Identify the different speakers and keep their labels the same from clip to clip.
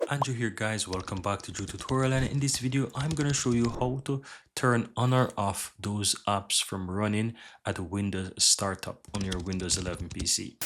Speaker 1: Andrew here guys, welcome back to Drew Tutorial, and in this video I'm going to show you how to turn on or off those apps from running at a Windows startup on your Windows 11 PC.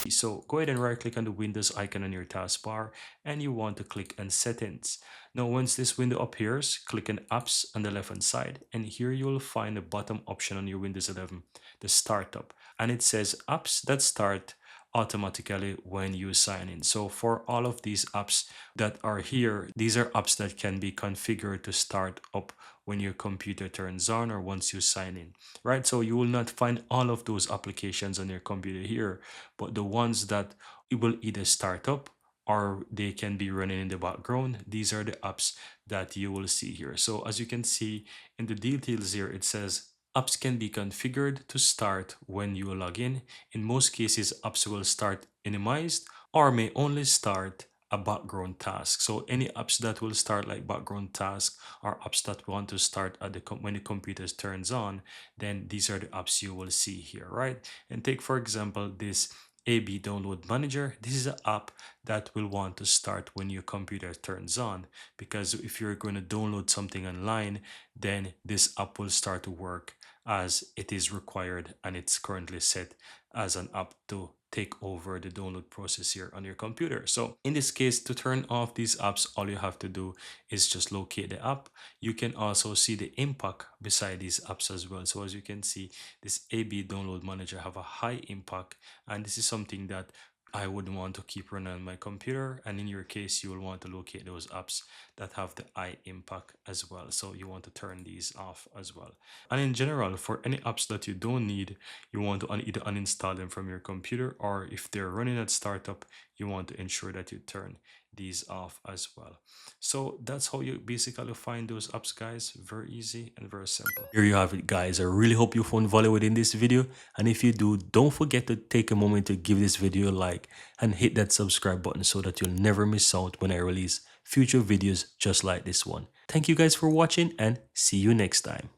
Speaker 1: So go ahead and right click on the Windows icon on your taskbar and you want to click on settings. Now once this window appears, click on apps on the left hand side, and here you will find the bottom option on your Windows 11, the startup, and it says apps that start automatically when you sign in. So for all of these apps that are here, these are apps that can be configured to start up when your computer turns on or once you sign in, right? So you will not find all of those applications on your computer here, but the ones that it will either start up or they can be running in the background, these are the apps that you will see here. So as you can see in the details here, it says apps can be configured to start when you log in. In most cases, apps will start minimized or may only start a background task. So any apps that will start like background task or apps that want to start at the when the computer turns on, then these are the apps you will see here, right? And take for example this AB Download Manager. This is an app that will want to start when your computer turns on, because if you're going to download something online, then this app will start to work as it is required, and it's currently set as an app to take over the download process here on your computer. So in this case, to turn off these apps, all you have to do is just locate the app. You can also see the impact beside these apps as well. So as you can see, this AB Download Manager have a high impact, and this is something that I would want to keep running on my computer, and in your case you will want to locate those apps that have the high impact as well, so you want to turn these off as well. And in general, for any apps that you don't need, you want to either uninstall them from your computer, or if they're running at startup, you want to ensure that you turn these off as well. So that's how you basically find those apps, guys. Very easy and very simple. Here you have it, guys. I really hope you found value within this video, and if you do, don't forget to take a moment to give this video a like and hit that subscribe button so that you'll never miss out when I release future videos just like this one. Thank you guys for watching, and see you next time.